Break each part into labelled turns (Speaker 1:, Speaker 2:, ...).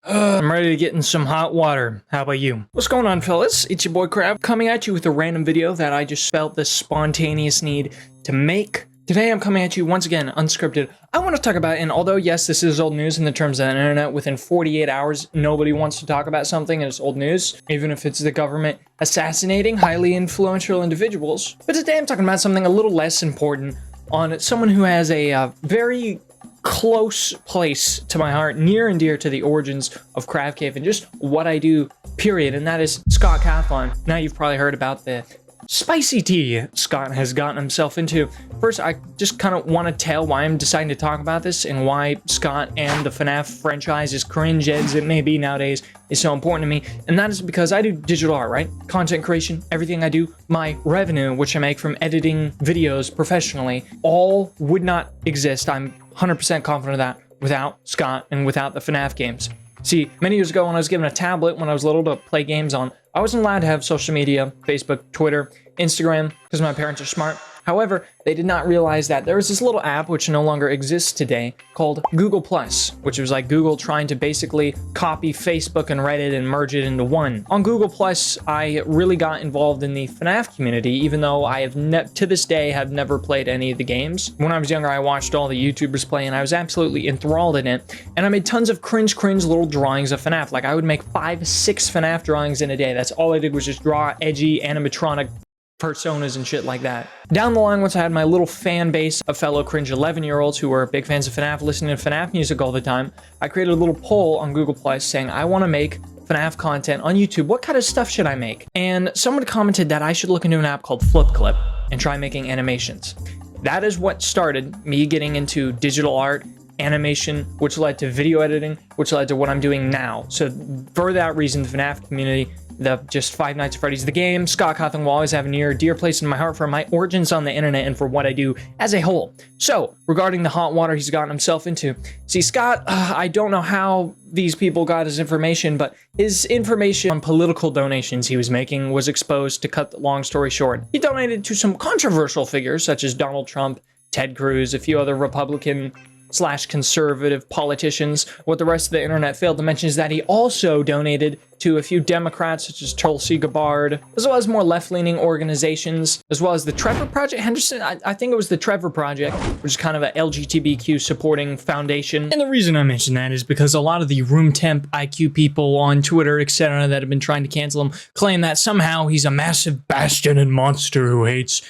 Speaker 1: I'm ready to get in some hot water. How about you? What's going on, fellas? It's your boy Crab coming at you with a random video that I just felt this spontaneous need to make. Today I'm coming at you once again, unscripted. I want to talk about, and although yes, this is old news in the terms of the internet, within 48 hours, nobody wants to talk about something and it's old news, even if it's the government assassinating highly influential individuals. But today I'm talking about something a little less important on someone who has a very close place to my heart, near and dear to the origins of Crab Cave and just what I do, period, and that is Scott Cawthon. Now you've probably heard about the spicy tea Scott has gotten himself into. First, I just kind of want to tell why I'm deciding to talk about this and why Scott and the FNAF franchise, as cringe as it may be nowadays, is so important to me. And that is because I do digital art, right? Content creation, everything I do, my revenue, which I make from editing videos professionally, all would not exist. I'm 100% confident of that without Scott and without the FNAF games. See, many years ago when I was given a tablet when I was little to play games on, I wasn't allowed to have social media, Facebook, Twitter, Instagram, because my parents are smart. However, they did not realize that there was this little app which no longer exists today called Google+, which was like Google trying to basically copy Facebook and Reddit and merge it into one. On Google+, I really got involved in the FNAF community, even though I have to this day have never played any of the games. When I was younger, I watched all the YouTubers play and I was absolutely enthralled in it. And I made tons of cringe little drawings of FNAF. Like I would make 5, 6 FNAF drawings in a day. That's all I did was just draw edgy animatronic personas and shit like that. Down the line, once I had my little fan base of fellow cringe 11-year-olds who were big fans of FNAF, listening to FNAF music all the time, I created a little poll on Google Plus saying, I want to make FNAF content on YouTube. What kind of stuff should I make? And someone commented that I should look into an app called FlipClip and try making animations. That is what started me getting into digital art, animation, which led to video editing, which led to what I'm doing now. So for that reason, the FNAF community, the just Five Nights at Freddy's the game, Scott Cawthon will always have a near dear place in my heart for my origins on the internet and for what I do as a whole. So regarding the hot water he's gotten himself into, see Scott, I don't know how these people got his information, but his information on political donations he was making was exposed. To cut the long story short, he donated to some controversial figures such as Donald Trump, Ted Cruz, a few other Republican / conservative politicians. What the rest of the internet failed to mention is that he also donated to a few Democrats such as Tulsi Gabbard, as well as more left-leaning organizations, as well as the Trevor Project. Henderson, I think it was the Trevor Project, which is kind of a LGBTQ supporting foundation. And the reason I mention that is because a lot of the room temp IQ people on Twitter, etc., that have been trying to cancel him, claim that somehow he's a massive bastion and monster who hates,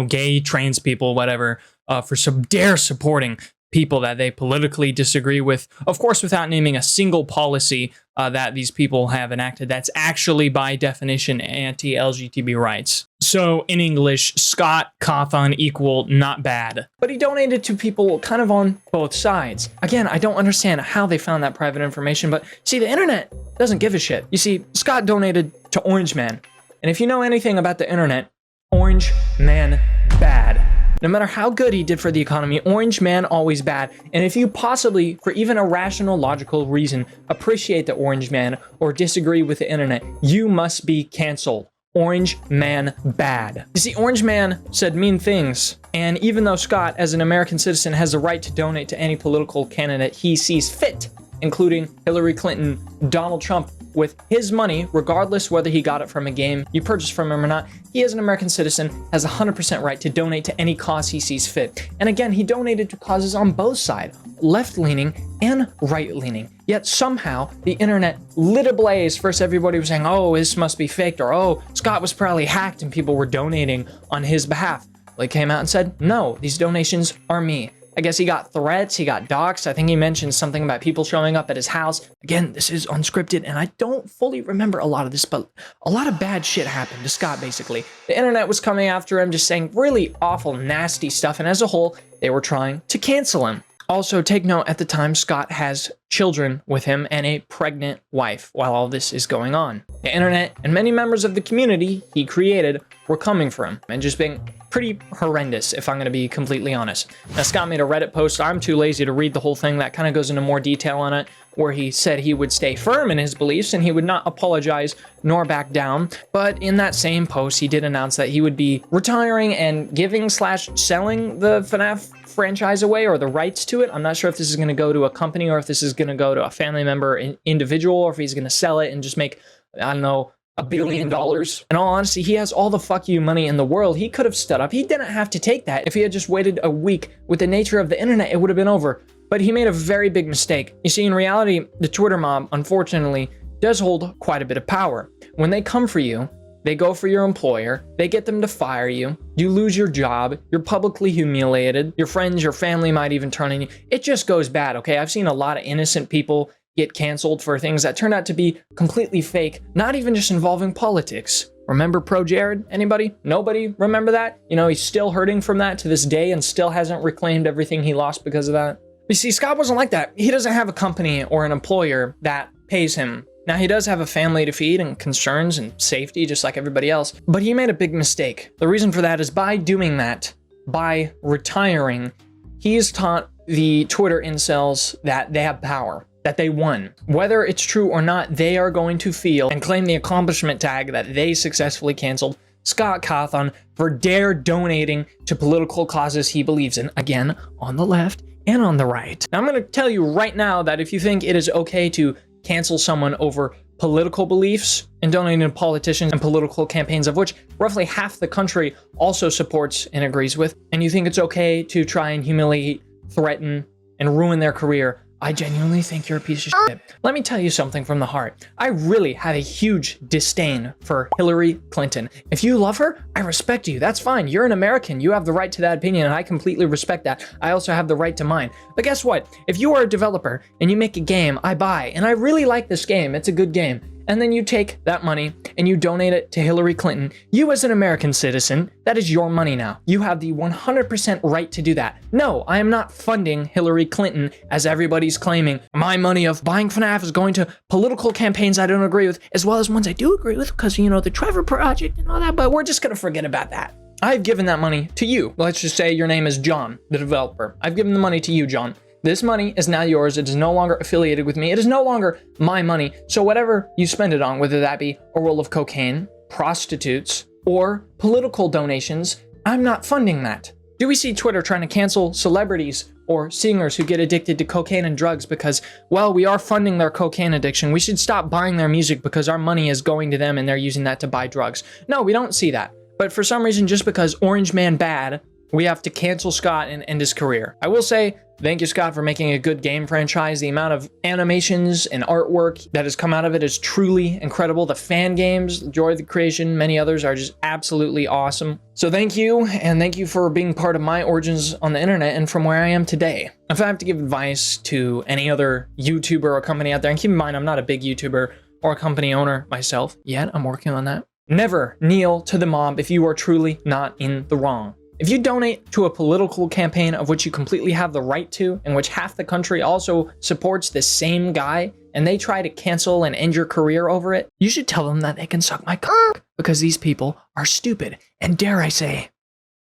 Speaker 1: gay, trans people, whatever, for supporting people that they politically disagree with, of course, without naming a single policy that these people have enacted that's actually by definition anti-LGBT rights. So in English, Scott Cawthon equal not bad. But he donated to people kind of on both sides. Again, I don't understand how they found that private information, but see, the internet doesn't give a shit. You see, Scott donated to Orange Man. And if you know anything about the internet, Orange Man bad. No matter how good he did for the economy, Orange Man always bad. And if you possibly, for even a rational, logical reason, appreciate the Orange Man or disagree with the internet, you must be canceled. Orange Man bad. You see, Orange Man said mean things. And even though Scott, as an American citizen, has the right to donate to any political candidate he sees fit, including Hillary Clinton, Donald Trump, with his money, regardless whether he got it from a game you purchased from him or not, he as an American citizen has 100% right to donate to any cause he sees fit. And again, he donated to causes on both sides, left-leaning and right-leaning. Yet somehow the internet lit ablaze. First everybody was saying, oh, this must be faked, or oh, Scott was probably hacked and people were donating on his behalf. Well, he came out and said, no, these donations are me. I guess he got threats, he got doxxed. I think he mentioned something about people showing up at his house. Again, this is unscripted, and I don't fully remember a lot of this, but a lot of bad shit happened to Scott, basically. The internet was coming after him, just saying really awful, nasty stuff, and as a whole, they were trying to cancel him. Also, take note, at the time, Scott has children with him and a pregnant wife while all this is going on. The internet and many members of the community he created were coming for him and just being pretty horrendous, if I'm going to be completely honest. Now, Scott made a Reddit post. I'm too lazy to read the whole thing. That kind of goes into more detail on it, where he said he would stay firm in his beliefs and he would not apologize nor back down. But in that same post, he did announce that he would be retiring and giving / selling the FNAF franchise away or the rights to it. I'm not sure if this is going to go to a company or if this is going to go to a family member, an individual, or if he's going to sell it and just make, I don't know, $1 billion. In all honesty, he has all the fuck you money in the world. He could have stood up. He didn't have to take that. If he had just waited a week, with the nature of the internet, it would have been over. But he made a very big mistake. You see, in reality, the Twitter mob, unfortunately, does hold quite a bit of power. When they come for you, they go for your employer, they get them to fire you, you lose your job, you're publicly humiliated, your friends, your family might even turn on you. It just goes bad, okay? I've seen a lot of innocent people get canceled for things that turned out to be completely fake, not even just involving politics. Remember Pro Jared? Anybody? Nobody remember that? You know, he's still hurting from that to this day and still hasn't reclaimed everything he lost because of that. You see, Scott wasn't like that. He doesn't have a company or an employer that pays him. Now, he does have a family to feed and concerns and safety, just like everybody else, but he made a big mistake. The reason for that is by doing that, by retiring, he has taught the Twitter incels that they have power, that they won. Whether it's true or not, they are going to feel and claim the accomplishment tag that they successfully canceled Scott Cawthon for dare donating to political causes he believes in, again, on the left and on the right. Now, I'm going to tell you right now that if you think it is okay to cancel someone over political beliefs and donating to politicians and political campaigns, of which roughly half the country also supports and agrees with, and you think it's okay to try and humiliate, threaten, and ruin their career, I genuinely think you're a piece of shit. Let me tell you something from the heart. I really have a huge disdain for Hillary Clinton. If you love her, I respect you. That's fine. You're an American. You have the right to that opinion, and I completely respect that. I also have the right to mine. But guess what? If you are a developer and you make a game, I buy, and I really like this game. It's a good game. And then you take that money and you donate it to Hillary Clinton. You as an American citizen, that is your money now. You have the 100% right to do that. No, I am not funding Hillary Clinton as everybody's claiming. My money of buying FNAF is going to political campaigns I don't agree with, as well as ones I do agree with because, you know, the Trevor Project and all that, but we're just going to forget about that. I've given that money to you. Let's just say your name is John, the developer. I've given the money to you, John. This money is now yours. It is no longer affiliated with me. It is no longer my money. So whatever you spend it on, whether that be a roll of cocaine, prostitutes, or political donations, I'm not funding that. Do we see Twitter trying to cancel celebrities or singers who get addicted to cocaine and drugs because, well, we are funding their cocaine addiction. We should stop buying their music because our money is going to them and they're using that to buy drugs. No, we don't see that. But for some reason, just because Orange Man bad, we have to cancel Scott and end his career. I will say, thank you, Scott, for making a good game franchise. The amount of animations and artwork that has come out of it is truly incredible. The fan games, Joy of the Creation, many others are just absolutely awesome. So thank you, and thank you for being part of my origins on the internet and from where I am today. If I have to give advice to any other YouTuber or company out there, and keep in mind, I'm not a big YouTuber or a company owner myself yet. I'm working on that. Never kneel to the mob if you are truly not in the wrong. If you donate to a political campaign of which you completely have the right to, in which half the country also supports the same guy, and they try to cancel and end your career over it, you should tell them that they can suck my cock, because these people are stupid, and dare I say,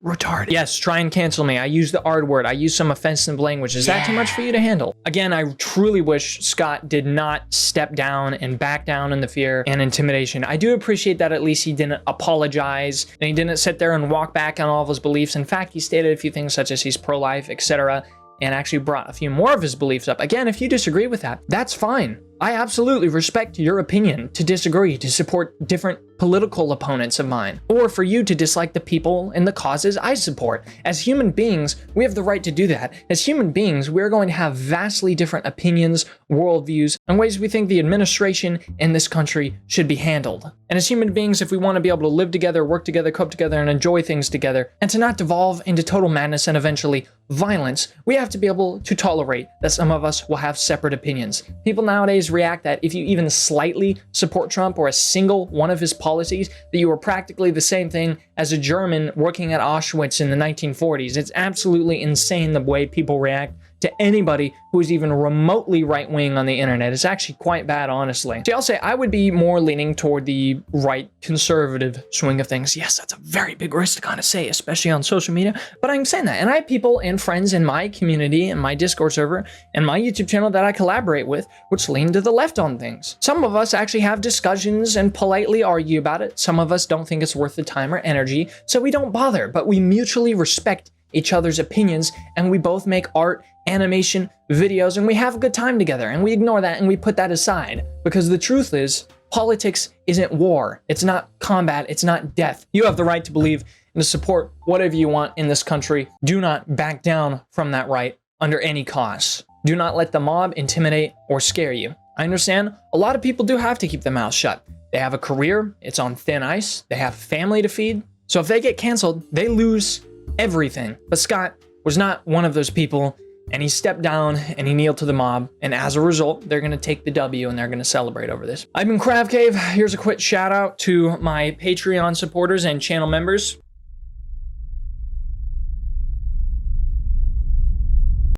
Speaker 1: retarded. Yes, try and cancel me. I use the R word. I use some offensive language. Is that too much for you to handle? Again, I truly wish Scott did not step down and back down in the fear and intimidation. I do appreciate that at least he didn't apologize and he didn't sit there and walk back on all of his beliefs. In fact, he stated a few things such as he's pro-life, etc., and actually brought a few more of his beliefs up. Again, if you disagree with that, that's fine. I absolutely respect your opinion to disagree, to support different political opponents of mine, or for you to dislike the people and the causes I support. As human beings, we have the right to do that. As human beings, we're going to have vastly different opinions, worldviews, and ways we think the administration in this country should be handled. And as human beings, if we want to be able to live together, work together, cope together, and enjoy things together, and to not devolve into total madness and eventually violence, we have to be able to tolerate that some of us will have separate opinions. People nowadays react that if you even slightly support Trump or a single one of his policies, that you are practically the same thing as a German working at Auschwitz in the 1940s. It's absolutely insane the way people react to anybody who is even remotely right-wing on the internet. It's actually quite bad, honestly. See, I'll say I would be more leaning toward the right conservative swing of things. Yes, that's a very big risk to kind of say, especially on social media, but I'm saying that. And I have people and friends in my community and my Discord server and my YouTube channel that I collaborate with, which lean to the left on things. Some of us actually have discussions and politely argue about it. Some of us don't think it's worth the time or energy, so we don't bother, but we mutually respect each other's opinions, and we both make art, animation, videos, and we have a good time together, and we ignore that and we put that aside. Because the truth is, politics isn't war. It's not combat. It's not death. You have the right to believe and to support whatever you want in this country. Do not back down from that right under any cost. Do not let the mob intimidate or scare you. I understand a lot of people do have to keep their mouths shut. They have a career, it's on thin ice, they have a family to feed. So if they get canceled, they lose everything. But Scott was not one of those people, and he stepped down and he kneeled to the mob, and as a result, they're gonna take the W and they're gonna celebrate over this. I've been Crab Cave. Here's a quick shout out to my Patreon supporters and channel members.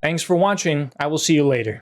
Speaker 1: Thanks for watching. I will see you later.